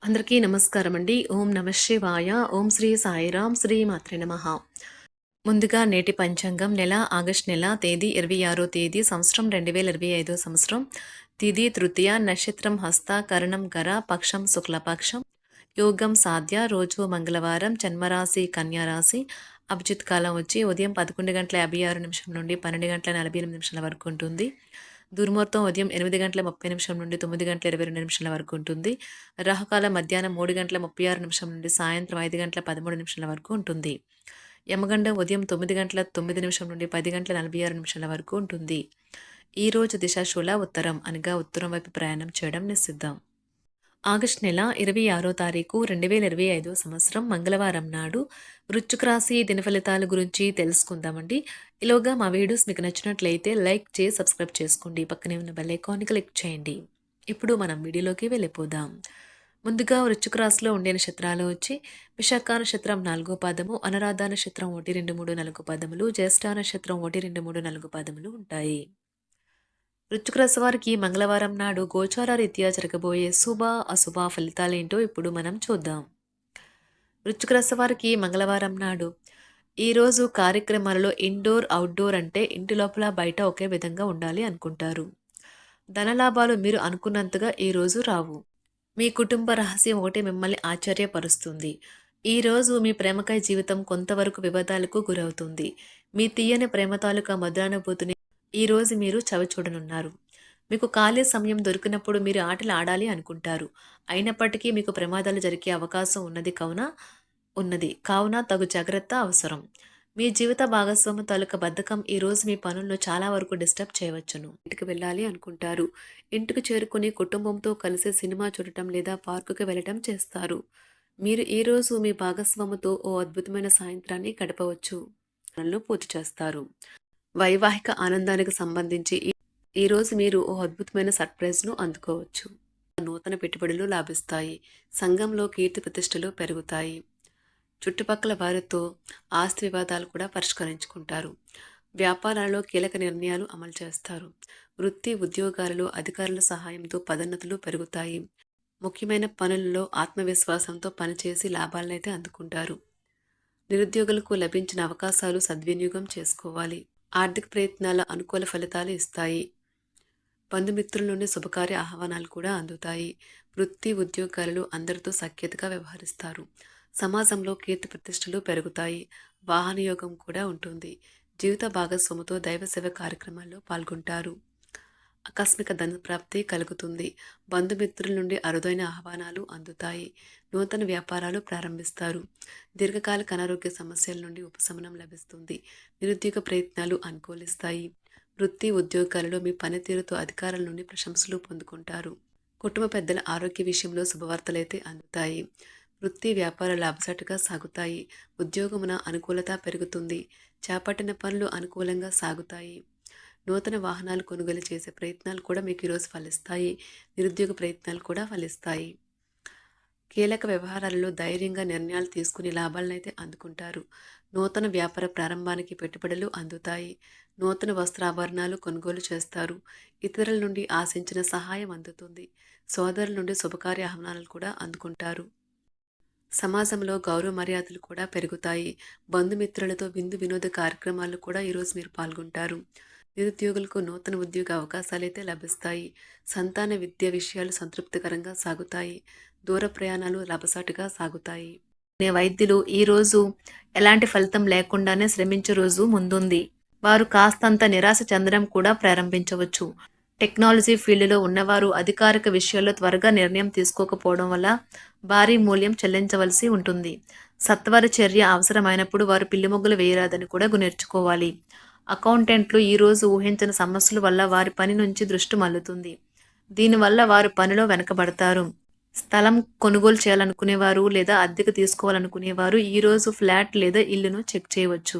అందరికీ నమస్కారం అండి. ఓం నమః శివాయ. ఓం శ్రీ సాయిరాం. శ్రీ మాత్రే నమః. ముందుగా నేటి పంచాంగం నెల ఆగస్టు నెల తేదీ 26వ తేదీ సంవత్సరం 2025 సంవత్సరం. తిథి తృతీయ, నక్షత్రం హస్త, కరణం గర, పక్షం శుక్లపక్షం, యోగం సాధ్య, రోజు మంగళవారం, జన్మరాశి కన్యా రాశి. అభిజిత్ కాలం వచ్చి ఉదయం 11:56 నుండి 12:48 వరకు ఉంటుంది. దుర్ముహూర్తం ఉదయం 8:30 నుండి 9:22 వరకు ఉంటుంది. రాహుకాలం మధ్యాహ్నం 3:36 నుండి సాయంత్రం 5:13 వరకు ఉంటుంది. యమగండం ఉదయం 9:09 నుండి 10:46 వరకు ఉంటుంది. ఈరోజు దిశాశూల ఉత్తరం అనగా ఉత్తరం వైపు ప్రయాణం చేయడం నిషిద్ధం. ఆగస్టు నెల 26వ తారీఖు 2025 సంవత్సరం మంగళవారం నాడు వృశ్చిక రాశి దిన ఫలితాల గురించి తెలుసుకుందామండి. ఈలోగా మా వీడియోస్ మీకు నచ్చినట్లయితే లైక్ చేసి సబ్స్క్రైబ్ చేసుకోండి. పక్కనే ఉన్న బెల్ ఐకాన్ని క్లిక్ చేయండి. ఇప్పుడు మనం వీడియోలోకి వెళ్ళిపోదాం. ముందుగా వృశ్చిక రాశిలో ఉండే నక్షత్రాలు వచ్చి విశాఖ నక్షత్రం 4వ పాదము, అనురాధ నక్షత్రం 1, 2, 3, 4 పాదములు, జ్యేష్ఠ నక్షత్రం 1, 2, 3, 4 పాదములు ఉంటాయి. వృశ్చిక రాశి వారికి మంగళవారం నాడు గోచార రీత్యా జరగబోయే శుభ అశుభ ఫలితాలేంటో ఇప్పుడు మనం చూద్దాం. వృశ్చిక రాశి వారికి మంగళవారం నాడు ఈరోజు కార్యక్రమాలలో ఇండోర్ అవుట్డోర్ అంటే ఇంటి లోపల బయట ఒకే విధంగా ఉండాలి అనుకుంటారు. ధనలాభాలు మీరు అనుకున్నంతగా ఈరోజు రావు. మీ కుటుంబ రహస్యం ఒకటి మిమ్మల్ని ఆశ్చర్యపరుస్తుంది. ఈరోజు మీ ప్రేమకై జీవితం కొంతవరకు వివాదాలకు గురవుతుంది. మీ తీయని ప్రేమ తాలూకా మధురానుభూతిని ఈరోజు మీరు చవిచూడనున్నారు. మీకు ఖాళీ సమయం దొరికినప్పుడు మీరు ఆటలు ఆడాలి అనుకుంటారు. అయినప్పటికీ మీకు ప్రమాదాలు జరిగే అవకాశం కావున తగు జాగ్రత్త అవసరం. మీ జీవిత భాగస్వామి తాలూకా బద్ధకం ఈరోజు మీ పనులను చాలా వరకు డిస్టర్బ్ చేయవచ్చును. ఇంటికి వెళ్ళాలి అనుకుంటారు. ఇంటికి చేరుకుని కుటుంబంతో కలిసి సినిమా చూడటం లేదా పార్కుకి వెళ్ళటం చేస్తారు. మీరు ఈరోజు మీ భాగస్వామితో ఓ అద్భుతమైన సాయంత్రాన్ని గడపవచ్చు. పనులను పూర్తి చేస్తారు. వైవాహిక ఆనందానికి సంబంధించి ఈరోజు మీరు ఓ అద్భుతమైన సర్ప్రైజ్ను అందుకోవచ్చు. నూతన పెట్టుబడులు లాభిస్తాయి. సంఘంలో కీర్తి ప్రతిష్టలు పెరుగుతాయి. చుట్టుపక్కల వారితో ఆస్తి వివాదాలు కూడా పరిష్కరించుకుంటారు. వ్యాపారాల్లో కీలక నిర్ణయాలు అమలు చేస్తారు. వృత్తి ఉద్యోగాలలో అధికారుల సహాయంతో పదోన్నతులు పెరుగుతాయి. ముఖ్యమైన పనులలో ఆత్మవిశ్వాసంతో పనిచేసి లాభాలనైతే అందుకుంటారు. నిరుద్యోగులకు లభించిన అవకాశాలు సద్వినియోగం చేసుకోవాలి. ఆర్థిక ప్రయత్నాల అనుకూల ఫలితాలు ఇస్తాయి. బంధుమిత్రుల నుండి శుభకార్య ఆహ్వానాలు కూడా అందుతాయి. వృత్తి ఉద్యోగాలలో అందరితో సఖ్యతగా వ్యవహరిస్తారు. సమాజంలో కీర్తి ప్రతిష్టలు పెరుగుతాయి. వాహన యోగం కూడా ఉంటుంది. జీవిత భాగస్వామితో దైవ సేవ కార్యక్రమాల్లో పాల్గొంటారు. ఆకస్మిక ధన ప్రాప్తి కలుగుతుంది. బంధుమిత్రుల నుండి అరుదైన ఆహ్వానాలు అందుతాయి. నూతన వ్యాపారాలు ప్రారంభిస్తారు. దీర్ఘకాలిక అనారోగ్య సమస్యల నుండి ఉపశమనం లభిస్తుంది. నిరుద్యోగ ప్రయత్నాలు అనుకూలిస్తాయి. వృత్తి ఉద్యోగాలలో మీ పనితీరుతో అధికారుల నుండి ప్రశంసలు పొందుకుంటారు. కుటుంబ పెద్దల ఆరోగ్య విషయంలో శుభవార్తలైతే అందుతాయి. వృత్తి వ్యాపార లాభసాటిగా సాగుతాయి. ఉద్యోగమున అనుకూలత పెరుగుతుంది. చేపట్టిన పనులు అనుకూలంగా సాగుతాయి. నూతన వాహనాలు కొనుగోలు చేసే ప్రయత్నాలు కూడా మీకు ఈరోజు ఫలిస్తాయి. నిరుద్యోగ ప్రయత్నాలు కూడా ఫలిస్తాయి. కీలక వ్యవహారాలలో ధైర్యంగా నిర్ణయాలు తీసుకుని లాభాలనైతే అందుకుంటారు. నూతన వ్యాపార ప్రారంభానికి పెట్టుబడులు అందుతాయి. నూతన వస్త్రాభరణాలు కొనుగోలు చేస్తారు. ఇతరుల నుండి ఆశించిన సహాయం అందుతుంది. సోదరుల నుండి శుభకార్య ఆహ్వానాలు కూడా అందుకుంటారు. సమాజంలో గౌరవ మర్యాదలు కూడా పెరుగుతాయి. బంధుమిత్రులతో విందు వినోద కార్యక్రమాలు కూడా ఈరోజు మీరు పాల్గొంటారు. నిరుద్యోగులకు నూతన ఉద్యోగ అవకాశాలైతే లభిస్తాయి. సంతాన విద్య విషయాలు సంతృప్తికరంగా సాగుతాయి. దూర ప్రయాణాలు లాభసాటిగా సాగుతాయి. వైద్యులు ఈరోజు ఎలాంటి ఫలితం లేకుండానే శ్రమించే రోజు ముందుంది. వారు కాస్తంత నిరాశ చెందడం కూడా ప్రారంభించవచ్చు. టెక్నాలజీ ఫీల్డ్లో ఉన్నవారు అధికారిక విషయాల్లో త్వరగా నిర్ణయం తీసుకోకపోవడం వల్ల భారీ మూల్యం చెల్లించవలసి ఉంటుంది. సత్వర చర్య అవసరమైనప్పుడు వారు పిల్లిమొగ్గులు వేయరాదని కూడా నేర్చుకోవాలి. అకౌంటెంట్లు ఈరోజు ఊహించిన సమస్యల వల్ల వారి పని నుంచి దృష్టి మళ్లుతుంది. దీనివల్ల వారు పనిలో వెనకబడతారు. స్థలం కొనుగోలు చేయాలనుకునేవారు లేదా అద్దెకు తీసుకోవాలనుకునేవారు ఈరోజు ఫ్లాట్ లేదా ఇల్లును చెక్ చేయవచ్చు.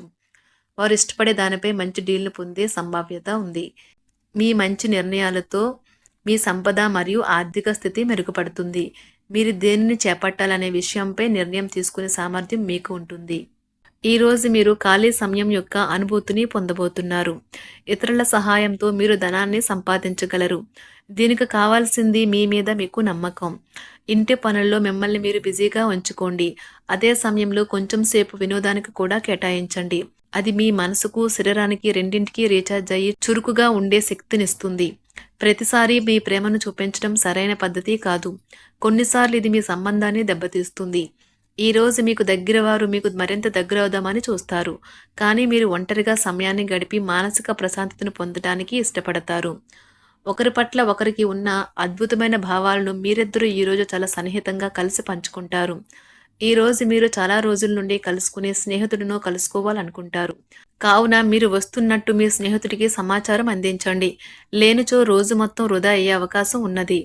వారు ఇష్టపడే దానిపై మంచి డీల్ను పొందే సంభావ్యత ఉంది. మీ మంచి నిర్ణయాలతో మీ సంపద మరియు ఆర్థిక స్థితి మెరుగుపడుతుంది. మీరు దేనిని చేపట్టాలనే విషయంపై నిర్ణయం తీసుకునే సామర్థ్యం మీకు ఉంటుంది. ఈరోజు మీరు ఖాళీ సమయం యొక్క అనుభూతిని పొందబోతున్నారు. ఇతరుల సహాయంతో మీరు ధనాన్ని సంపాదించగలరు. దీనికి కావాల్సింది మీ మీద మీకు నమ్మకం. ఇంటి పనుల్లో మిమ్మల్ని మీరు బిజీగా ఉంచుకోండి. అదే సమయంలో కొంచెం సేపు వినోదానికి కూడా కేటాయించండి. అది మీ మనసుకు, శరీరానికి రెండింటికి రీచార్జ్ అయ్యి చురుకుగా ఉండే శక్తినిస్తుంది. ప్రతిసారి మీ ప్రేమను చూపించడం సరైన పద్ధతి కాదు. కొన్నిసార్లు ఇది మీ సంబంధాన్ని దెబ్బతీస్తుంది. ఈరోజు మీకు దగ్గర వారు మీకు మరింత దగ్గరవుదామని చూస్తారు. కానీ మీరు ఒంటరిగా సమయాన్ని గడిపి మానసిక ప్రశాంతతను పొందడానికి ఇష్టపడతారు. ఒకరి పట్ల ఒకరికి ఉన్న అద్భుతమైన భావాలను మీరిద్దరూ ఈరోజు చాలా సన్నిహితంగా కలిసి పంచుకుంటారు. ఈరోజు మీరు చాలా రోజుల నుండి కలుసుకునే స్నేహితుడినో కలుసుకోవాలనుకుంటారు. కావున మీరు వస్తున్నట్టు మీ స్నేహితుడికి సమాచారం అందించండి. లేనిచో రోజు మొత్తం వృధా అయ్యే అవకాశం ఉన్నది.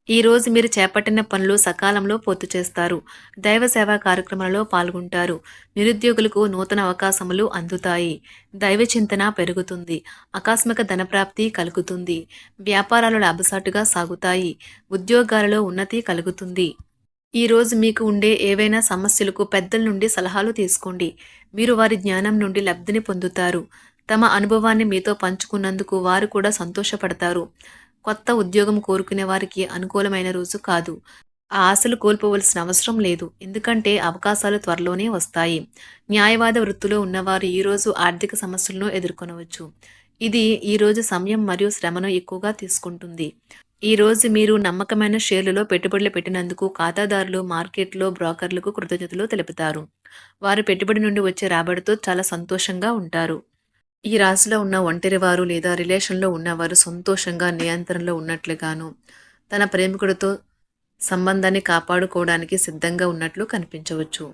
ఈ రోజు మీరు చేపట్టిన పనులు సకాలంలో పూర్తి చేస్తారు. దైవ సేవా కార్యక్రమాలలో పాల్గొంటారు. నిరుద్యోగులకు నూతన అవకాశములు అందుతాయి. దైవ చింతన పెరుగుతుంది. ఆకస్మిక ధనప్రాప్తి కలుగుతుంది. వ్యాపారాలు లాభసాటుగా సాగుతాయి. ఉద్యోగాలలో ఉన్నతి కలుగుతుంది. ఈ రోజు మీకు ఉండే ఏవైనా సమస్యలకు పెద్దల నుండి సలహాలు తీసుకోండి. మీరు వారి జ్ఞానం నుండి లబ్ధిని పొందుతారు. తమ అనుభవాన్ని మీతో పంచుకున్నందుకు వారు కూడా సంతోషపడతారు. కొత్త ఉద్యోగం కోరుకునే వారికి అనుకూలమైన రోజు కాదు. ఆ ఆశలు కోల్పోవలసిన అవసరం లేదు. ఎందుకంటే అవకాశాలు త్వరలోనే వస్తాయి. న్యాయవాద వృత్తిలో ఉన్నవారు ఈరోజు ఆర్థిక సమస్యలను ఎదుర్కొనవచ్చు. ఇది ఈరోజు సమయం మరియు శ్రమను ఎక్కువగా తీసుకుంటుంది. ఈ రోజు మీరు నమ్మకమైన షేర్లలో పెట్టుబడులు పెట్టినందుకు ఖాతాదారులు, మార్కెట్లో బ్రోకర్లకు కృతజ్ఞతలు తెలుపుతారు. వారి పెట్టుబడి నుండి వచ్చే రాబడితో చాలా సంతోషంగా ఉంటారు. ఈ రాశిలో ఉన్న ఒంటరివారు లేదా రిలేషన్లో ఉన్నవారు సంతోషంగా నియంత్రణలో ఉన్నట్లుగాను, తన ప్రేమికుడితో సంబంధాన్ని కాపాడుకోవడానికి సిద్ధంగా ఉన్నట్లు కనిపించవచ్చు.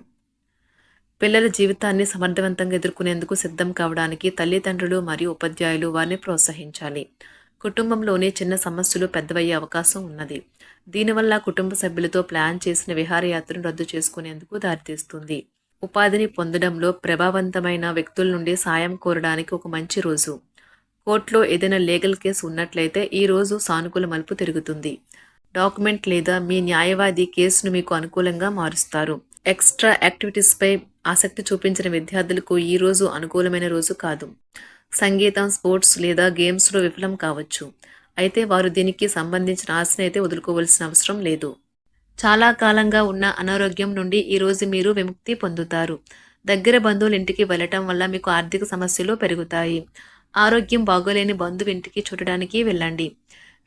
పిల్లల జీవితాన్ని సమర్థవంతంగా ఎదుర్కొనేందుకు సిద్ధం కావడానికి తల్లిదండ్రులు మరియు ఉపాధ్యాయులు వారిని ప్రోత్సహించాలి. కుటుంబంలోని చిన్న సమస్యలు పెద్దవయ్యే అవకాశం ఉన్నది. దీనివల్ల కుటుంబ సభ్యులతో ప్లాన్ చేసిన విహారయాత్రను రద్దు చేసుకునేందుకు దారితీస్తుంది. ఉపాధిని పొందడంలో ప్రభావవంతమైన వ్యక్తుల నుండి సాయం కోరడానికి ఒక మంచి రోజు. కోర్టులో ఏదైనా లీగల్ కేసు ఉన్నట్లయితే ఈ రోజు సానుకూల మలుపు తిరుగుతుంది. డాక్యుమెంట్ లేదా మీ న్యాయవాది కేసును మీకు అనుకూలంగా మారుస్తారు. ఎక్స్ట్రా యాక్టివిటీస్పై ఆసక్తి చూపించిన విద్యార్థులకు ఈ రోజు అనుకూలమైన రోజు కాదు. సంగీతం, స్పోర్ట్స్ లేదా గేమ్స్లో విఫలం కావచ్చు. అయితే వారు దీనికి సంబంధించిన ఆశను అయితే వదులుకోవాల్సిన అవసరం లేదు. చాలా కాలంగా ఉన్న అనారోగ్యం నుండి ఈరోజు మీరు విముక్తి పొందుతారు. దగ్గర బంధువుల ఇంటికి వెళ్ళటం వల్ల మీకు ఆర్థిక సమస్యలు పెరుగుతాయి. ఆరోగ్యం బాగోలేని బంధువు ఇంటికి చూడడానికి వెళ్ళండి.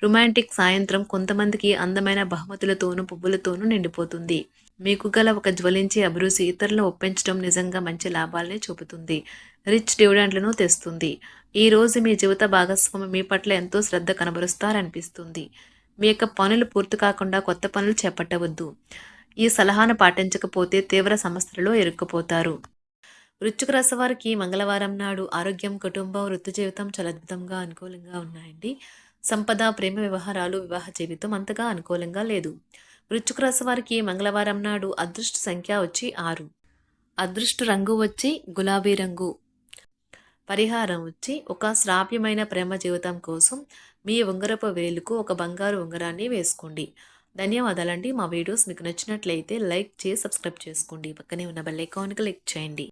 రొమాంటిక్ సాయంత్రం కొంతమందికి అందమైన బహుమతులతోనూ పువ్వులతోనూ నిండిపోతుంది. మీకు గల ఒక జ్వలించే అభిరుచి ఇతరులను ఒప్పించడం నిజంగా మంచి లాభాలనే చూపుతుంది. రిచ్ డివిడెండ్లను తెస్తుంది. ఈ రోజు మీ జీవిత భాగస్వామి మీ పట్ల ఎంతో శ్రద్ధ కనబరుస్తారనిపిస్తుంది. మీ యొక్క పనులు పూర్తి కాకుండా కొత్త పనులు చేపట్టవద్దు. ఈ సలహాను పాటించకపోతే తీవ్ర సమస్యలలో ఇరుక్కుపోతారు. వృశ్చిక రాశి వారికి మంగళవారం నాడు ఆరోగ్యం, కుటుంబం, వృత్తి జీవితం చాలా అద్భుతంగా అనుకూలంగా ఉన్నాయండి. సంపద, ప్రేమ వ్యవహారాలు, వివాహ జీవితం అంతగా అనుకూలంగా లేదు. వృశ్చిక రాశి వారికి మంగళవారం నాడు అదృష్ట సంఖ్య వచ్చి 6. అదృష్ట రంగు వచ్చి గులాబీ రంగు. పరిహారం వచ్చి ఒక శ్రావ్యమైన ప్రేమ జీవితం కోసం మీ ఉంగరపు వేలుకు ఒక బంగారు ఉంగరాన్ని వేసుకోండి. ధన్యవాదాలండి. మా వీడియోస్ మీకు నచ్చినట్లయితే లైక్ చేసి సబ్స్క్రైబ్ చేసుకోండి. పక్కనే ఉన్న బెల్ ఐకాన్ క్లిక్ చేయండి.